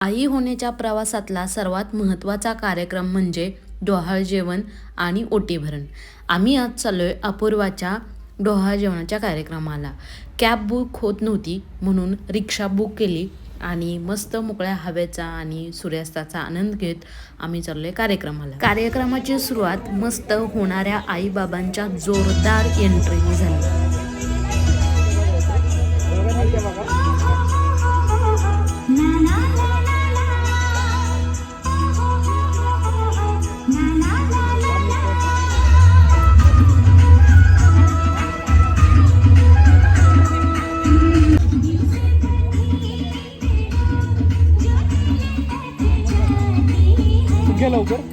आई होण्याच्या प्रवासातला सर्वात महत्त्वाचा कार्यक्रम म्हणजे डोहाळ जेवण आणि ओटी भरण. आम्ही आज चाललोय अपूर्वाच्या डोहाळ जेवणाच्या कार्यक्रमाला. कॅब बुक होत नव्हती म्हणून रिक्षा बुक केली आणि मस्त मोकळ्या हवेचा आणि सूर्यास्ताचा आनंद घेत आम्ही चाललोय कार्यक्रमाला. कार्यक्रमाची सुरुवात मस्त होणाऱ्या आईबाबांच्या जोरदार एंट्रीने झाली. लवकर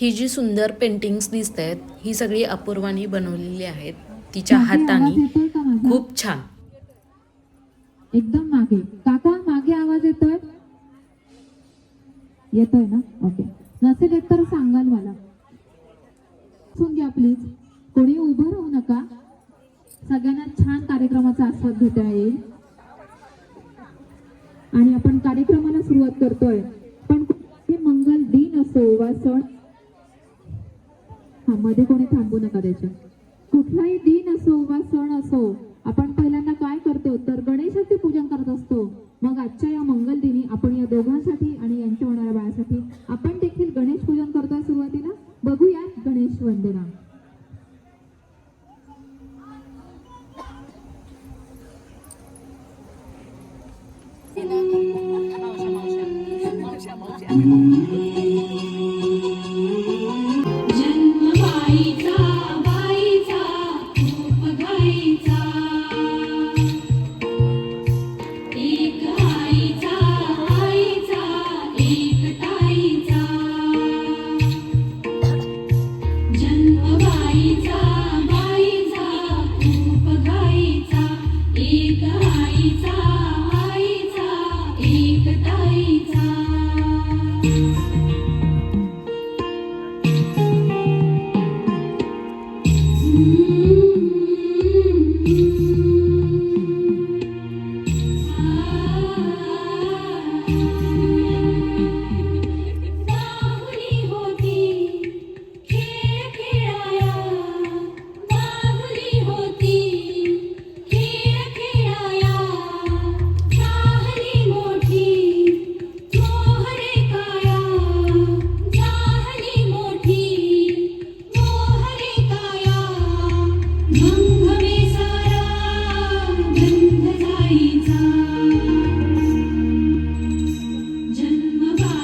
ही जी सुंदर पेंटिंग्स दिसत आहेत ही सगळी अपूर्वानी बनवलेली आहेत तिच्या हाताने. खूप छान. एकदम मागे काका, मागे आवाज येतोय? येतोय ना? ओके. नसेल येत तर सांगाल मला. सुन घ्या प्लीज. कोणी उभं राहू नका. सगळ्यांना छान कार्यक्रमाचा आस्वाद घेता येईल. आणि आपण कार्यक्रमाला सुरुवात करतोय. पण मंगल दिन असो वा सण, मध्ये कोणी थांबू नका. त्याच्या कुठलाही दिन असो वा सण असो, आपण पहिल्यांदा काय करतो तर गणेशाचे पूजन करत असतो. मग आजच्या या मंगल दिनी आपण या दोघांसाठी आणि यांच्या होणाऱ्या बाळासाठी आपण देखील गणेश पूजन करतोय. सुरुवातीला बघूया गणेश वंदना.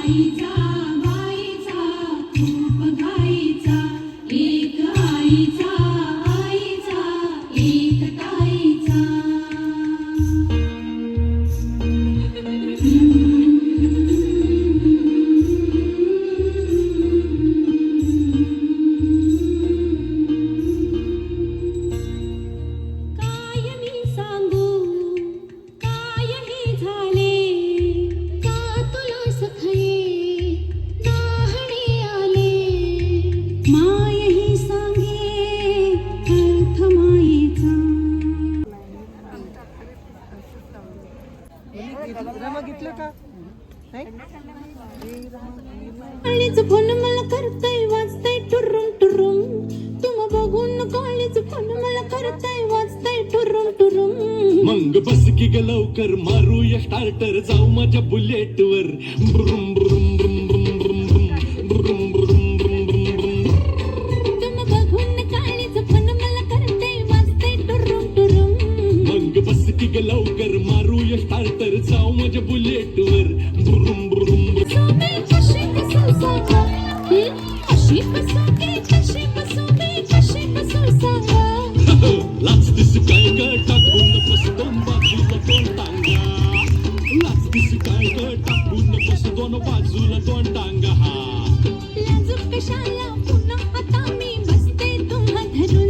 आईचा बाईचा खूप घाईचा एक आईचा आईचा एक ताईचा काय मी सांगू काय हे झाले का तुला सखये नाहणे आले माय ही सांगे अर्थ मायेचा काळीच फोन मला करताय वाजताय टुरुम टुरुम तुम बघून काळीच फोन मला करताय वाजताय टुरुम टुरुम मग बस की ग लवकर मारूया स्टार्टर जाऊ माझ्या बुलेट वर ब्रुम ब्रुम ब्रुम ब्रुम ब्रुम ब्रुम ब्रुम ब्रुम ब्रुम ब्रुम ब्रुम तुम बघून काळीच फोन मला करताय वाजताय टुरुम टुरुम मग बस की ग लवकर मारूया स्टार्टर जाऊ माझ्या बुलेट वर ब्रुम ब्रुम सोबे कशी कसू सांगा अशी कसू के कशी कसू बे कशी कसू सांगा लाच दिस काय ग टाकून बस दोन बाजूला दोन टांगा लाच दिस काय ग टाकून बस दोन बाजूला दोन टांगा हा लाजूक कशाला पुन्हा आता मी बसते तुम्हा धरून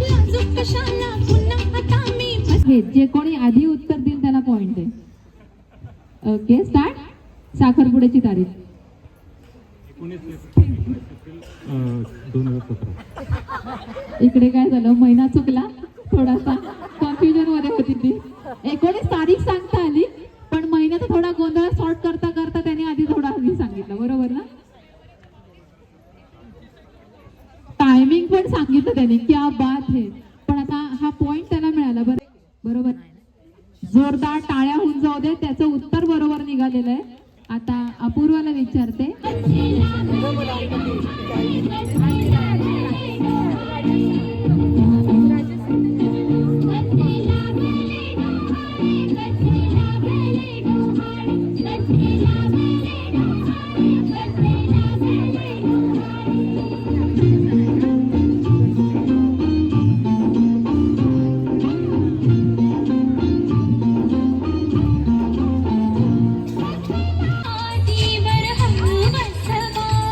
लाजूक कशाला पुन्हा आता मी हे जे कोणी आधी उत्तर देईल त्याला पॉइंट आहे. Okay start. साखरपुड्याची तारीख 2017 इकडे काय झालं महिना चुकला थोडासा कन्फ्युजन मध्ये होती ती 19 तारीख सांगता आली पण महिन्याचा थोडा गोंधळ सॉर्ट करता करता त्याने आधी थोडा आधी सांगितलं बरोबर ना टायमिंग पण सांगितलं त्याने क्या बात है पण आता हा पॉइंट त्याला मिळाला बरोबर जोरदार टाळ्या होऊन जाऊ दे त्याचं उत्तर बरोबर निघालेलं आहे आता अपूर्वाला विचारते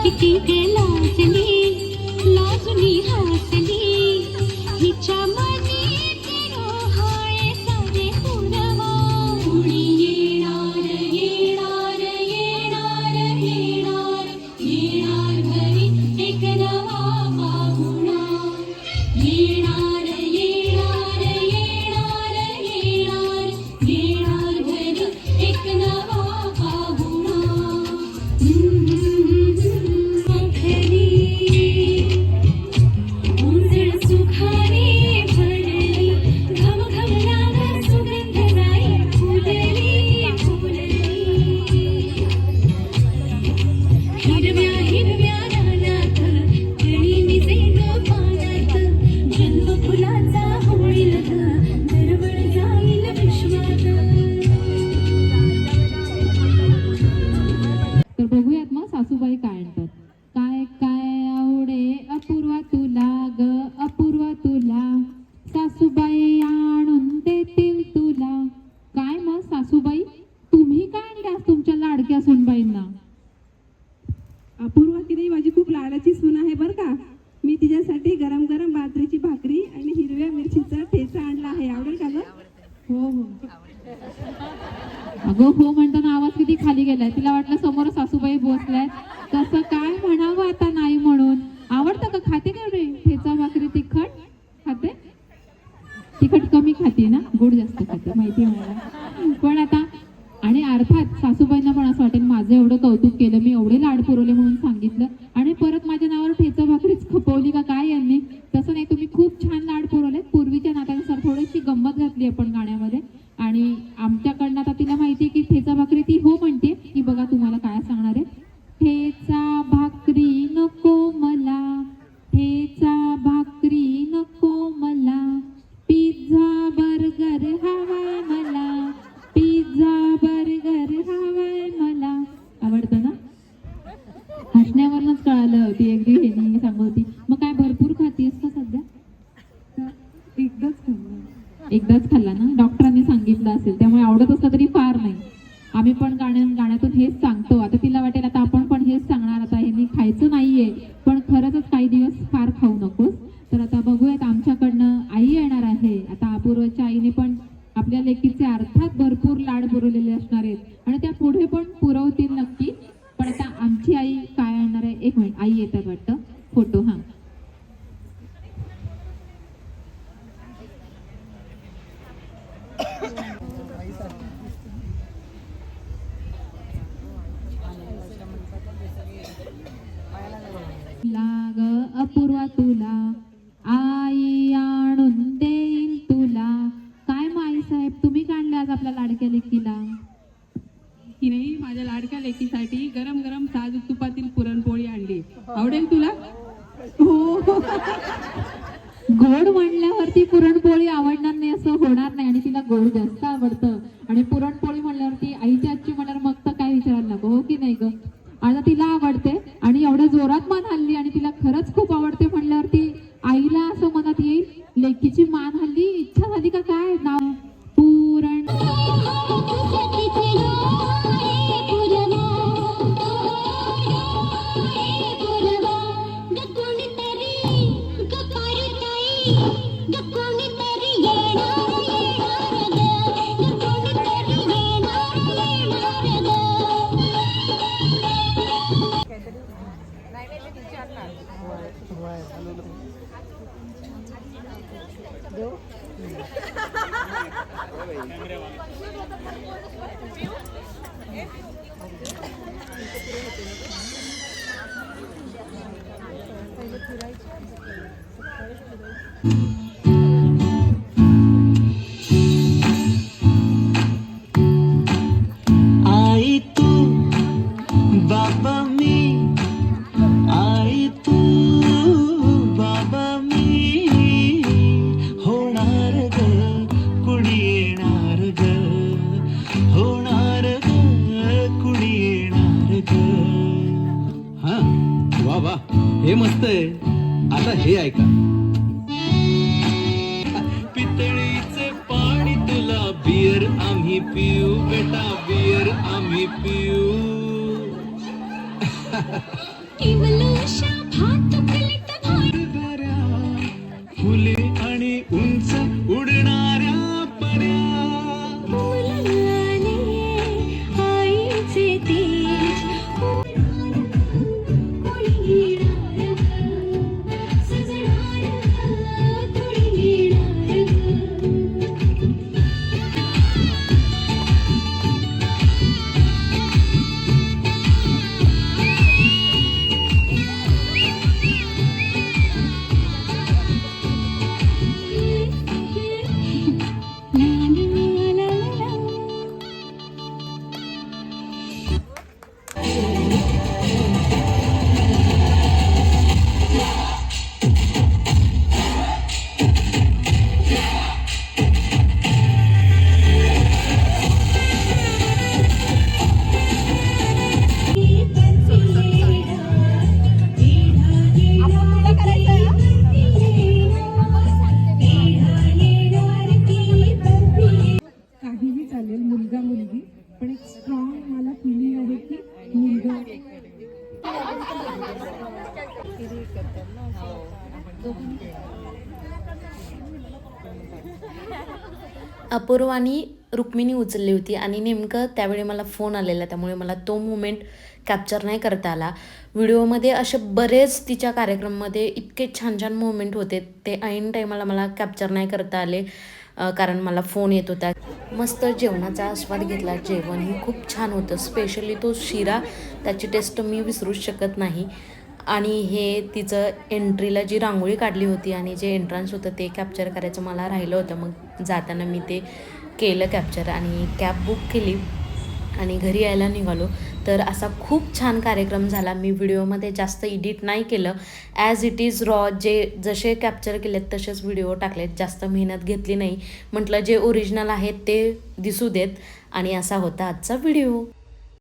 किती लाजली लाजली हसली हिच्या मनी डोहाळे सारे पुरवा कुणी येणार येणार येणार येणार येणार घरी एक नवा पाहुणा येणार येणार येणार येणार येणार घरी एक नवा पाहुणा तर बघूयात मग सासूबाई काय म्हणतात काय काय आवडे अपूर्वा तुला ग अपूर्वा तुला सासूबाई आणून देतील तुला काय मग सासूबाई तुम्ही काय आणल्यास तुमच्या लाडक्या सुनबाईंना अपूर्वा की नाही माझी खूप लाडाची सून आहे बरं का मी तिच्यासाठी गरम गरम बाजरीची भाकरी आणि हिरव्या मिरचीचा ठेचा आणला आहे आवडेल का गं हो हो अगं हो म्हणताना आवाज किती खाली गेलाय तिला वाटलं समोर सासूबाई बसलाय कसं काय म्हणावं आता नाही म्हणून आवडतं का खाते का रे ठेचा भाकरी तिखट खाते तिखट कमी खाते ना गोड जास्त खाते माहिती मला पण आता आणि अर्थात सासूबाईंना पण असं वाटेल माझं एवढं कौतुक केलं मी एवढे लाड पुरवले म्हणून सांगितलं आणि परत माझ्या नावावर ठेचा भाकरीच खपवली का काय यांनी तसं नाही तुम्ही खूप छान लाड पुरवले पूर्वीच्या नात्यानुसार थोडीशी गंमत घातली आपण गाण्यामध्ये आणि आमच्याकडनं आता तिला माहिती आहे की ठेचा भाकरी ती हो म्हणते की बघा तुम्हाला काय सांगणार आहे ठेचा भाकरी नको मला ठेचा भाकरी नको मला पिझ्झा बर्गर हवाय मला पिझ्झा बर्गर हवाय मला आवडतं ना तिला वाटेल आता आपण पण हेच सांगणार, आता ह्यांनी खायचं नाहीये पण खरंच काही दिवस फार खाऊ नकोस. तर आता बघूयात आमच्याकडनं आई येणार आहे. आता अपूर्वाच्या आईने पण आपल्या लेकीचे अर्थात भरपूर लाड पुरवलेले असणार आहेत आणि त्या पुढे पण पुरवतील नक्की. पण आता आमची आई काय आणणार आहे, एक मिनिट, आई येतात वाटतं, फोटो. हा, लाग अपूर्वा तुला आई आणून देईल तुला. काय माई साहेब, तुम्ही काढले आज आपल्या लाडक्या लेकीला? हिने माझ्या लाडक्या लेकीसाठी गरम गरम साजूक तुपातील पुरणपोळी आणली. आवडेल तुला? हो. गोड म्हणल्यावरती पुरणपोळी आवडणार नाही असं होणार नाही आणि तिला गोड जास्त आवडतं आणि पुरणपोळी म्हणल्यावरती आईची आजची म्हणल्यावर मग तर काय विचारायला नको, हो की नाही ग? आता तिला आवडते आणि एवढ्या जोरात मान हल्ली आणि तिला खरंच खूप आवडते म्हणल्यावरती आईला असं मनात येईल, लेकीची मान हल्ली, इच्छा झाली का काय नाव पुरण. आई तू बाबा मी, आई तू बाबा मी, होणार ग कुणी येणार ग, होणार ग कुणी येणार ग. हा वा वा, हे मस्त आहे. आता हे ऐका. पितळीचे पाणी तुला, बियर आम्ही पिऊ बेटा, बियर आम्ही पिऊ. फुले आणि उंच उडणाऱ्या पऱ्या, काहीही चालेल, मुलगा मुलगी, पण एक स्ट्रॉंग मला फिलिंग आहे की मुलगा. अपूर्वानी रुक्मिणी उचलली होती आणि नेमकं त्यावेळी मला फोन आलेला, त्यामुळे मला तो मोमेंट कॅप्चर नाही करता आला. व्हिडिओमध्ये असे बरेच तिच्या कार्यक्रममध्ये इतके छान छान मोमेंट होते, ते ऐन टाईमाला मला कॅप्चर नाही करता आले कारण मला फोन येत होता. मस्त जेवणाचा आस्वाद घेतला. जेवणही खूप छान होतं, स्पेशली तो शिरा, त्याची टेस्ट मी विसरूच शकत नाही. आणि हे तिचं एंट्रीला जी रांगोळी काढली होती आणि जे एंट्रन्स होतं ते कॅप्चर करायचं मला राहिलं होतं. मग जाताना मी ते केलं कॅप्चर आणि कॅब बुक केली आणि घरी यायला निघालो. तर असा खूप छान कार्यक्रम झाला. मी व्हिडिओमध्ये जास्त एडिट नाही केलं, ॲज इट इज रॉ जसे कॅप्चर केलेत तसेच व्हिडिओ टाकलेत, जास्त मेहनत घेतली नाही. म्हटलं जे ओरिजिनल आहेत ते दिसू देत आणि असा होता आजचा व्हिडिओ.